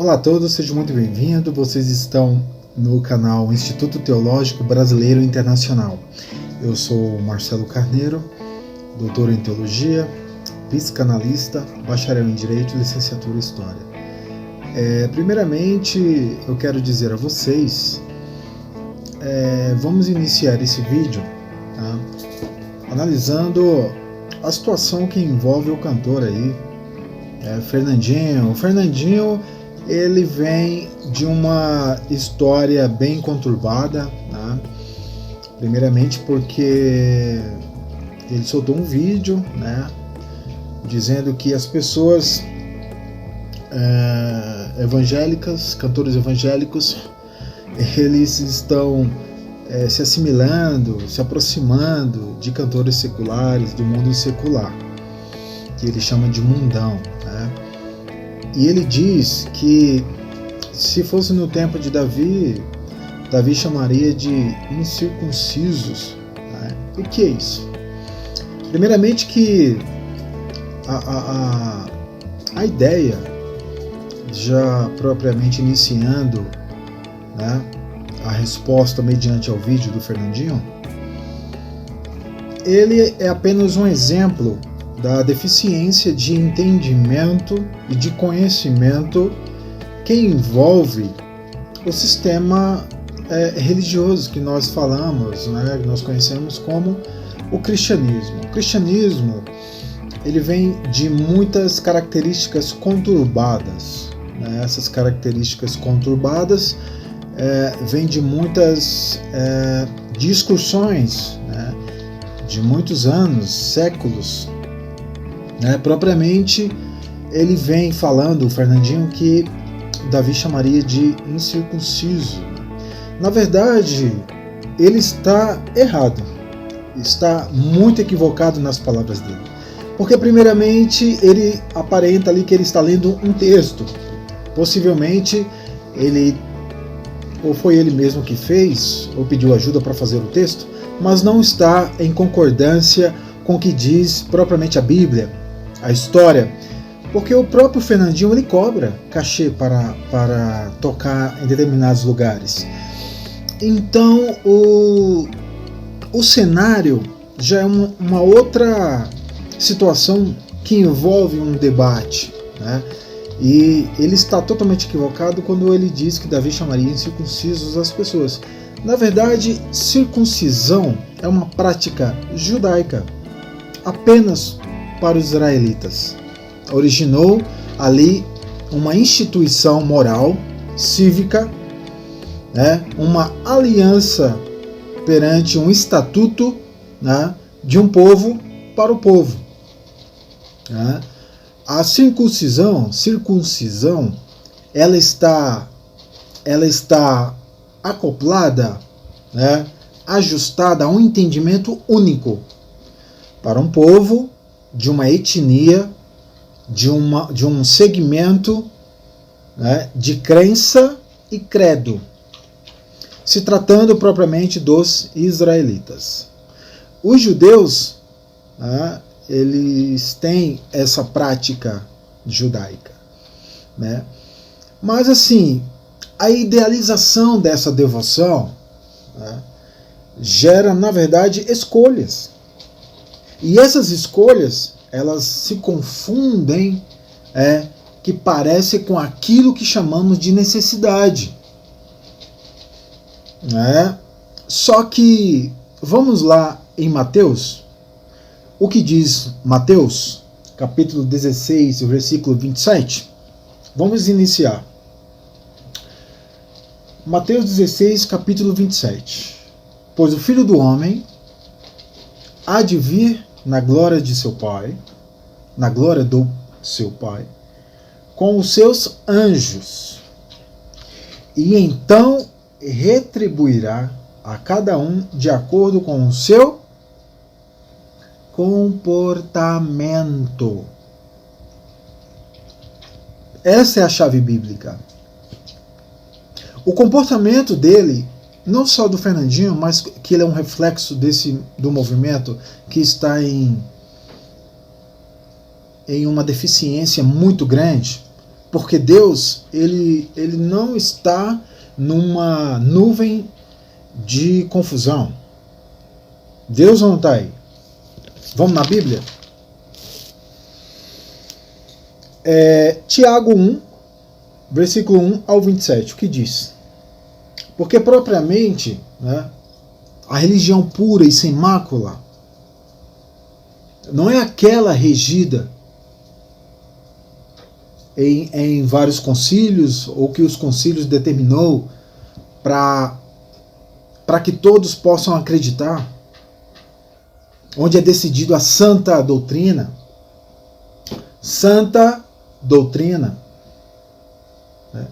Olá a todos, sejam muito bem-vindos. Vocês estão no canal Instituto Teológico Brasileiro Internacional. Eu sou Marcelo Carneiro, doutor em Teologia, psicanalista, bacharel em Direito e licenciatura em História. Primeiramente, eu quero dizer a vocês, vamos iniciar esse vídeo, tá? Analisando a situação que envolve o cantor aí, Fernandinho. O Fernandinho, ele vem de uma história bem conturbada, né? Primeiramente porque ele soltou um vídeo, né, dizendo que as pessoas evangélicas, cantores evangélicos, eles estão se assimilando, se aproximando de cantores seculares, do mundo secular, que ele chama de mundão, né? E ele diz que se fosse no tempo de Davi, Davi chamaria de incircuncisos, né? O que é isso? Primeiramente que a ideia, já propriamente iniciando, né, a resposta mediante ao vídeo do Fernandinho, ele é apenas um exemplo da deficiência de entendimento e de conhecimento que envolve o sistema religioso que nós falamos, né, que nós conhecemos como o cristianismo. O cristianismo, ele vem de muitas características conturbadas, né? Essas características conturbadas vêm de muitas discussões, né, de muitos anos, séculos, né? Propriamente, ele vem falando, o Fernandinho, que Davi chamaria de incircunciso. Na verdade, ele está errado, está muito equivocado nas palavras dele, porque primeiramente ele aparenta ali que ele está lendo um texto, possivelmente ele, ou foi ele mesmo que fez, ou pediu ajuda para fazer o texto, mas não está em concordância com o que diz propriamente a Bíblia, a história, porque o próprio Fernandinho, ele cobra cachê para tocar em determinados lugares. Então o cenário já é uma outra situação que envolve um debate, né? E ele está totalmente equivocado quando ele diz que Davi chamaria incircuncisos as pessoas. Na verdade, circuncisão é uma prática judaica apenas para os israelitas. Originou ali uma instituição moral, cívica, né, uma aliança perante um estatuto, né, de um povo para o povo, né? A circuncisão, ela está acoplada, né, ajustada a um entendimento único para um povo, de uma etnia, de um segmento, né, de crença e credo, se tratando propriamente dos israelitas. Os judeus, né, eles têm essa prática judaica, né? Mas assim, a idealização dessa devoção, né, gera, na verdade, escolhas. E essas escolhas, elas se confundem, que parece com aquilo que chamamos de necessidade, né? Só que, vamos lá em Mateus, o que diz Mateus, capítulo 16, versículo 27? Vamos iniciar. Mateus 16, capítulo 27. Pois o Filho do Homem há de vir na glória de seu Pai, na glória do seu Pai, com os seus anjos, e então retribuirá a cada um de acordo com o seu comportamento. Essa é a chave bíblica. O comportamento dele, não só do Fernandinho, mas que ele é um reflexo do movimento que está em uma deficiência muito grande, Porque Deus, ele não está numa nuvem de confusão. Deus não está aí. Vamos na Bíblia? Tiago 1, versículo 1 ao 27, o que diz? Porque propriamente, né, a religião pura e sem mácula não é aquela regida em vários concílios, ou que os concílios determinou para que todos possam acreditar, onde é decidido a santa doutrina. Santa doutrina. Né?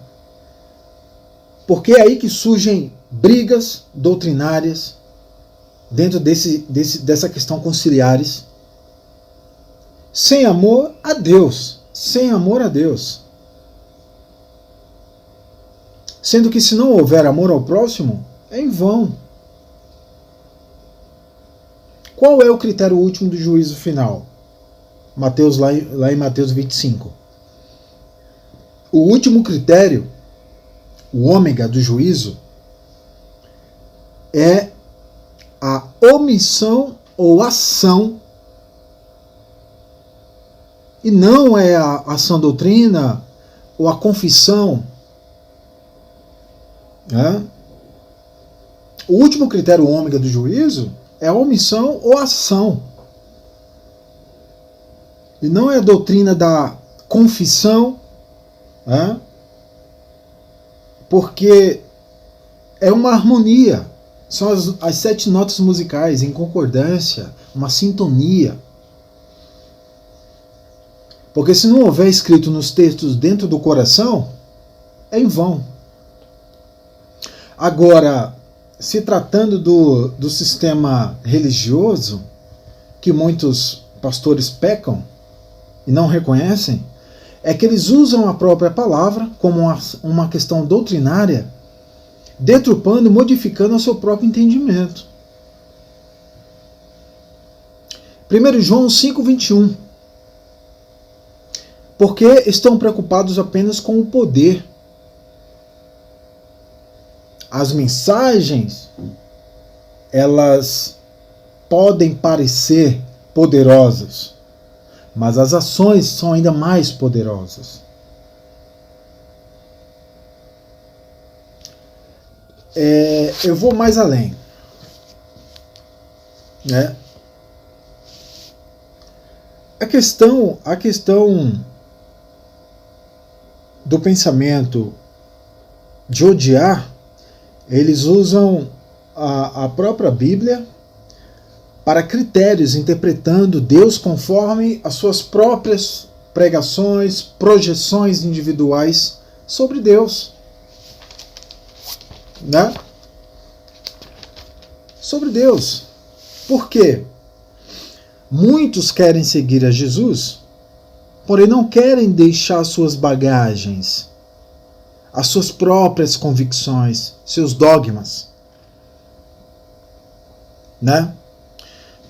Porque é aí que surgem brigas doutrinárias dentro dessa questão conciliares, sem amor a Deus. Sem amor a Deus. Sendo que se não houver amor ao próximo, é em vão. Qual é o critério último do juízo final? Mateus, lá em Mateus 25. O último critério, o ômega do juízo, é a omissão ou ação, e não é a sã doutrina ou a confissão. Né? O último critério ômega do juízo é a omissão ou ação. E não é a doutrina da confissão, né? Porque é uma harmonia. São as 7 notas musicais em concordância, uma sintonia. Porque se não houver escrito nos textos dentro do coração, é em vão. Agora, se tratando do sistema religioso, que muitos pastores pecam e não reconhecem, é que eles usam a própria palavra como uma questão doutrinária, deturpando e modificando o seu próprio entendimento. 1 João 5,21. Porque estão preocupados apenas com o poder. As mensagens, elas podem parecer poderosas, mas as ações são ainda mais poderosas. Eu vou mais além, né? A questão do pensamento de odiar, eles usam a própria Bíblia para critérios, interpretando Deus conforme as suas próprias pregações, projeções individuais sobre Deus. Né? Sobre Deus. Por quê? Muitos querem seguir a Jesus, porém não querem deixar suas bagagens, as suas próprias convicções, seus dogmas. Né?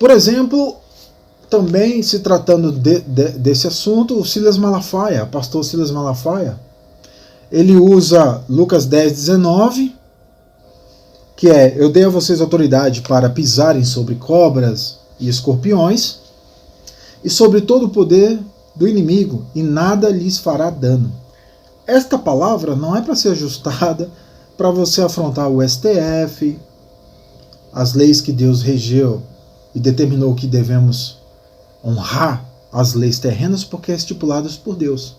Por exemplo, também se tratando desse assunto, o Silas Malafaia, pastor Silas Malafaia, ele usa Lucas 10:19, que é: eu dei a vocês autoridade para pisarem sobre cobras e escorpiões, e sobre todo o poder do inimigo, e nada lhes fará dano. Esta palavra não é para ser ajustada para você afrontar o STF, as leis que Deus regeu e determinou que devemos honrar as leis terrenas porque é estipuladas por Deus.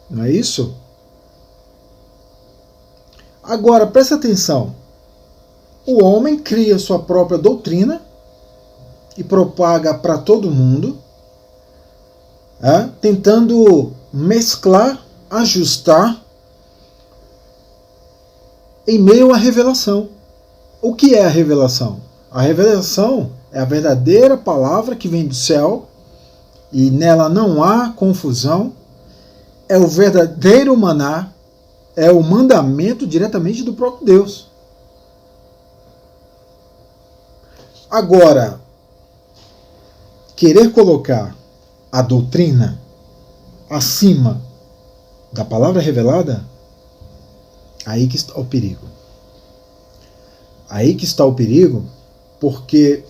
Não é isso? Agora, presta atenção. O homem cria sua própria doutrina e propaga para todo mundo, tentando mesclar, ajustar em meio à revelação. O que é a revelação? A revelação é a verdadeira palavra que vem do céu e nela não há confusão, é o verdadeiro maná, é o mandamento diretamente do próprio Deus. Agora, querer colocar a doutrina acima da palavra revelada, aí que está o perigo. Aí que está o perigo, porque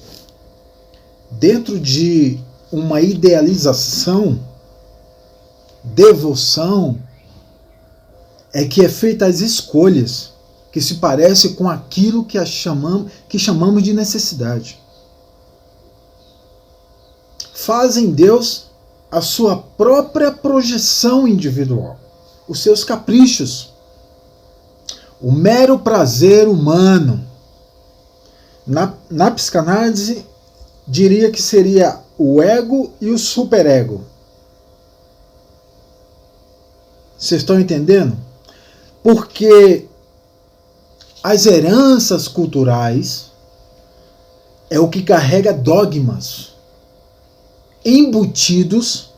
dentro de uma idealização, devoção, é que é feita as escolhas que se parece com aquilo que chamamos de necessidade. Fazem Deus a sua própria projeção individual, os seus caprichos, o mero prazer humano. Na psicanálise, diria que seria o ego e o superego. Vocês estão entendendo? Porque as heranças culturais é o que carrega dogmas embutidos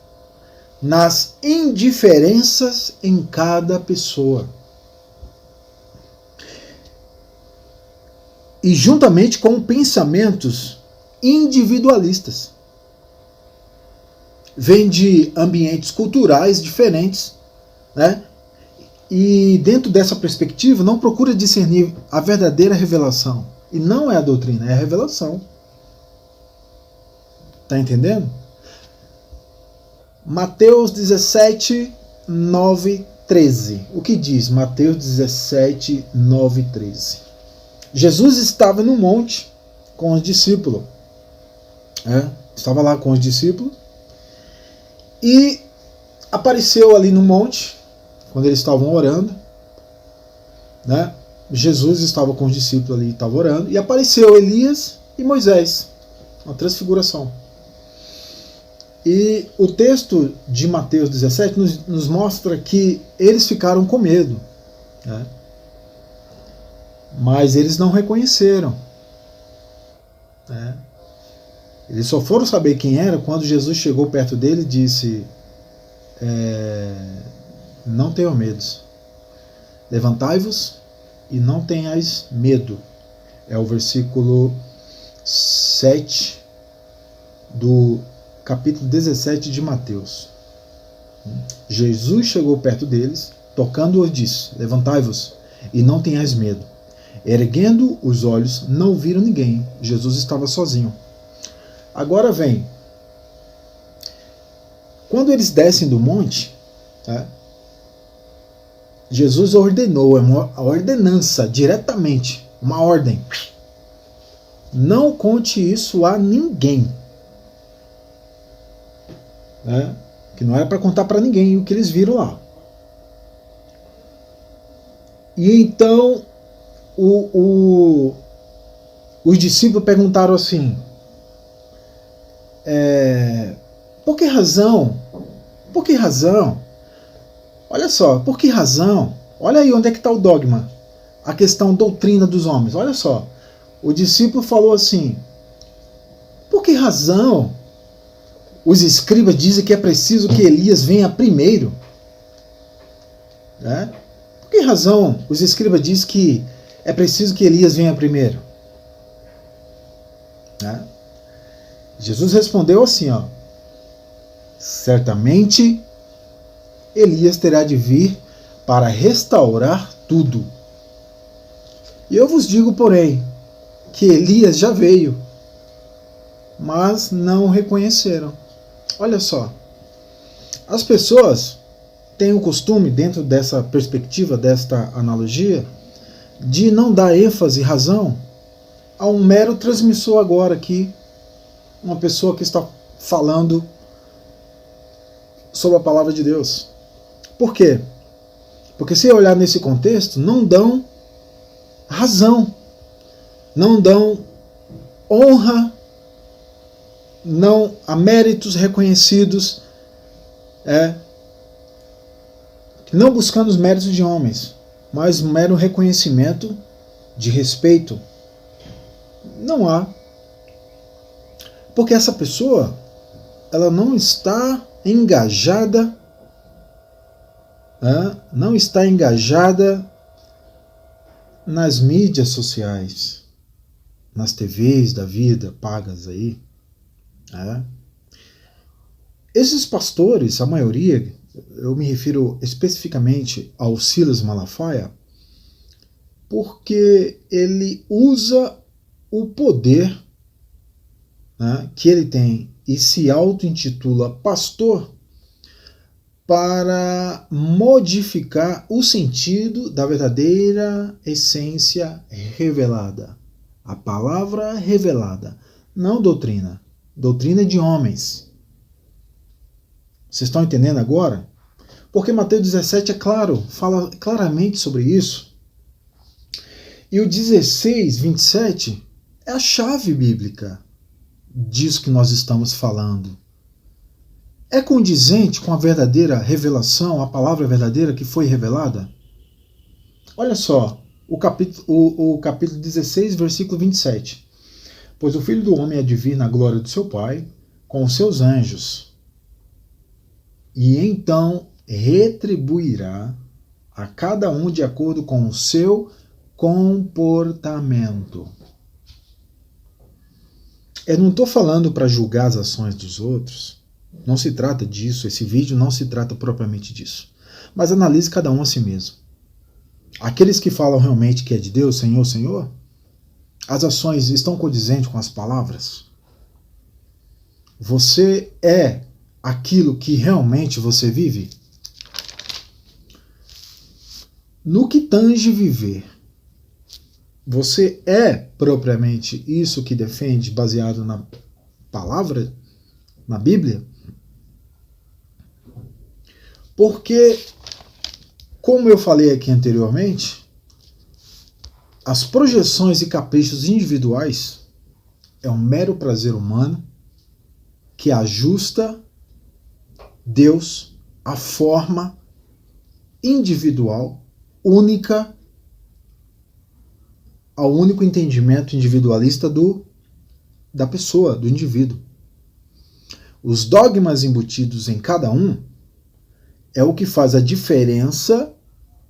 nas indiferenças em cada pessoa. E juntamente com pensamentos individualistas. Vem de ambientes culturais diferentes, né? E dentro dessa perspectiva não procura discernir a verdadeira revelação. E não é a doutrina, é a revelação. Tá entendendo? Mateus 17, 9, 13. O que diz Mateus 17, 9, 13? Jesus estava no monte com os discípulos. Estava lá com os discípulos. E apareceu ali no monte, quando eles estavam orando, né? Jesus estava com os discípulos ali, estava orando, e apareceu Elias e Moisés, uma transfiguração. E o texto de Mateus 17 nos mostra que eles ficaram com medo, né? Mas eles não reconheceram, né? Eles só foram saber quem era quando Jesus chegou perto dele e disse: não tenham medo, levantai-vos e não tenhais medo. É o versículo 7 do capítulo 17 de Mateus. Jesus chegou perto deles, tocando-os, disse: levantai-vos e não tenhais medo. Erguendo os olhos, não viram ninguém. Jesus estava sozinho. Agora vem. Quando eles descem do monte, tá? Jesus ordenou, a ordenança, diretamente, uma ordem. Não conte isso a ninguém. Né? Que não era para contar para ninguém o que eles viram lá. E então os discípulos perguntaram assim: por que razão? Por que razão? Olha só, por que razão? Olha aí onde é que está o dogma, a questão doutrina dos homens. Olha só, o discípulo falou assim: por que razão os escribas dizem que é preciso que Elias venha primeiro? Né? Por que razão os escribas dizem que é preciso que Elias venha primeiro? Né? Jesus respondeu assim, ó: certamente Elias terá de vir para restaurar tudo. E eu vos digo, porém, que Elias já veio, mas não o reconheceram. Olha só, as pessoas têm o costume, dentro dessa perspectiva, desta analogia, de não dar ênfase e razão a um mero transmissor agora aqui, uma pessoa que está falando sobre a palavra de Deus. Por quê? Porque se olhar nesse contexto, não dão razão, não dão honra, não há méritos reconhecidos, não buscando os méritos de homens, mas um mero reconhecimento de respeito. Não há. Porque essa pessoa, ela não está engajada, não está engajada nas mídias sociais, nas TVs da vida pagas aí. Esses pastores, a maioria, eu me refiro especificamente ao Silas Malafaia, porque ele usa o poder, né, que ele tem e se auto-intitula pastor para modificar o sentido da verdadeira essência revelada. A palavra revelada, não doutrina. Doutrina de homens. Vocês estão entendendo agora? Porque Mateus 17 é claro, fala claramente sobre isso. E o 16, 27 é a chave bíblica disso que nós estamos falando. É condizente com a verdadeira revelação, a palavra verdadeira que foi revelada? Olha só, o capítulo 16, versículo 27. Pois o Filho do Homem há de vir na glória do seu Pai, com os seus anjos, e então retribuirá a cada um de acordo com o seu comportamento. Eu não estou falando para julgar as ações dos outros. Não se trata disso. Esse vídeo não se trata propriamente disso. Mas analise cada um a si mesmo. Aqueles que falam realmente que é de Deus, Senhor, Senhor, as ações estão condizentes com as palavras? Você é aquilo que realmente você vive? No que tange viver, você é propriamente isso que defende baseado na palavra, na Bíblia? Porque, como eu falei aqui anteriormente, as projeções e caprichos individuais é um mero prazer humano que ajusta Deus à forma individual, única, ao único entendimento individualista da pessoa, do indivíduo. Os dogmas embutidos em cada um é o que faz a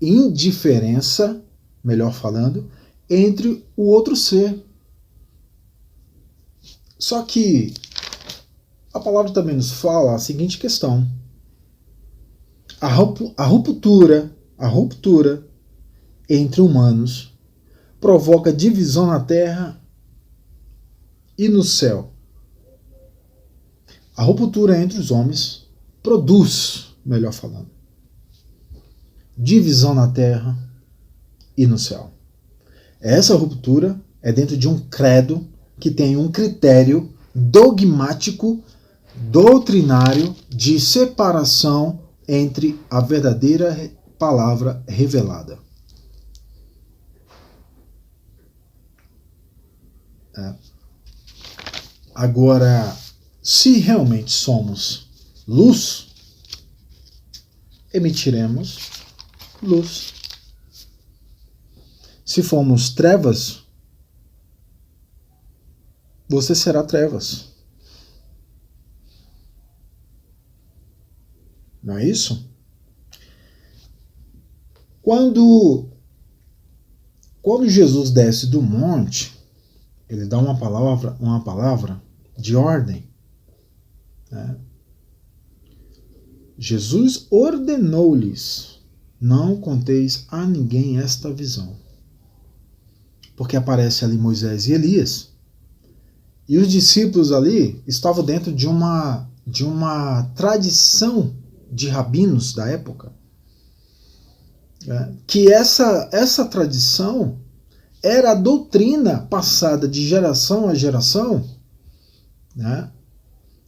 indiferença, melhor falando, entre o outro ser. Só que a palavra também nos fala a seguinte questão. A ruptura entre humanos provoca divisão na terra e no céu. A ruptura entre os homens produz, melhor falando, divisão na terra e no céu. Essa ruptura é dentro de um credo que tem um critério dogmático, doutrinário de separação entre a verdadeira palavra revelada. Agora, se realmente somos luz, emitiremos luz. Se formos trevas, você será trevas. Não é isso? Quando Jesus desce do monte, ele dá uma palavra de ordem. Né? Jesus ordenou-lhes: não conteis a ninguém esta visão. Porque aparece ali Moisés e Elias. E os discípulos ali estavam dentro de uma tradição de rabinos da época. Que essa tradição era a doutrina passada de geração a geração, né,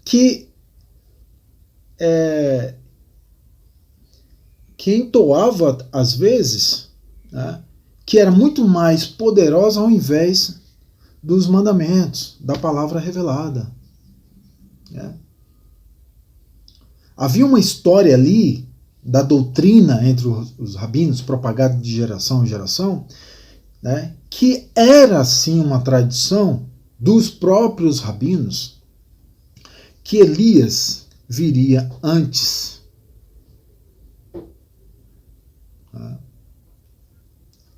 que entoava, às vezes, né, que era muito mais poderosa ao invés dos mandamentos, da palavra revelada. Né. Havia uma história ali da doutrina entre os rabinos, propagada de geração em geração, né, que era sim uma tradição dos próprios rabinos, que Elias viria antes.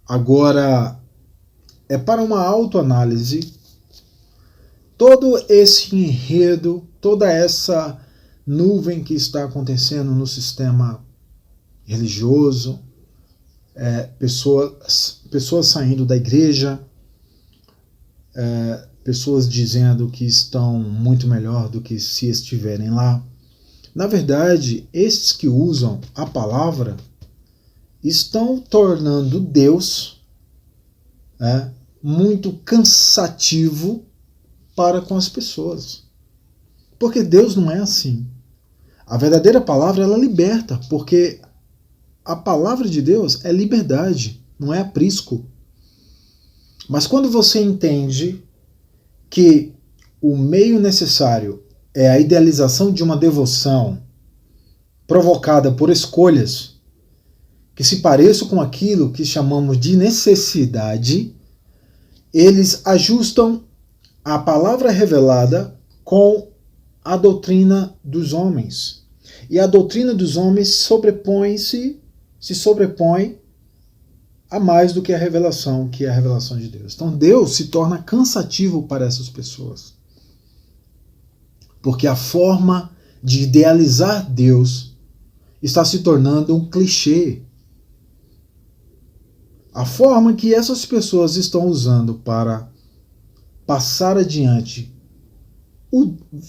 Agora, é para uma autoanálise todo esse enredo, toda essa nuvem que está acontecendo no sistema religioso, pessoas saindo da igreja, pessoas dizendo que estão muito melhor do que se estiverem lá. Na verdade, esses que usam a palavra estão tornando Deus muito cansativo para com as pessoas. Porque Deus não é assim. A verdadeira palavra, ela liberta, porque a palavra de Deus é liberdade, não é aprisco. Mas quando você entende que o meio necessário é a idealização de uma devoção provocada por escolhas que se pareçam com aquilo que chamamos de necessidade, eles ajustam a palavra revelada com a doutrina dos homens. E a doutrina dos homens se sobrepõe a mais do que a revelação, que é a revelação de Deus. Então Deus se torna cansativo para essas pessoas. Porque a forma de idealizar Deus está se tornando um clichê. A forma que essas pessoas estão usando para passar adiante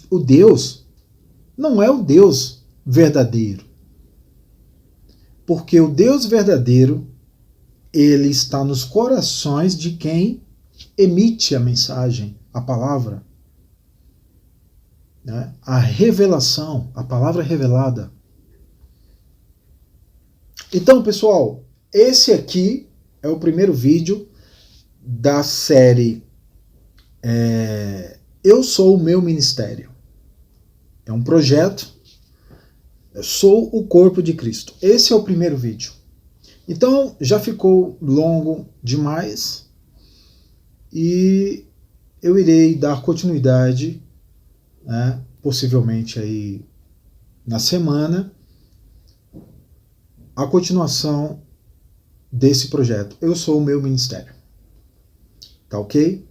o Deus não é o Deus verdadeiro. Porque o Deus verdadeiro, ele está nos corações de quem emite a mensagem, a palavra. A revelação, a palavra revelada. Então, pessoal, esse aqui é o primeiro vídeo da série Eu Sou o Meu Ministério. É um projeto. Eu sou o corpo de Cristo. Esse é o primeiro vídeo. Então, já ficou longo demais e eu irei dar continuidade, possivelmente aí na semana, a continuação desse projeto. Eu sou o meu ministério. Tá ok?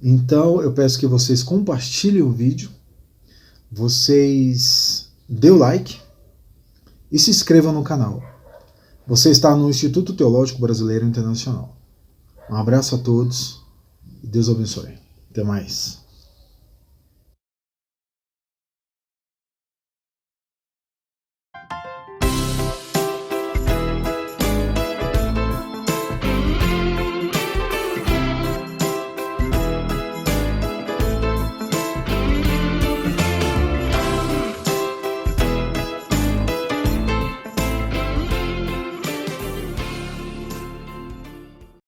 Então eu peço que vocês compartilhem o vídeo, vocês dê o like e se inscrevam no canal. Você está no Instituto Teológico Brasileiro Internacional. Um abraço a todos e Deus abençoe. Até mais.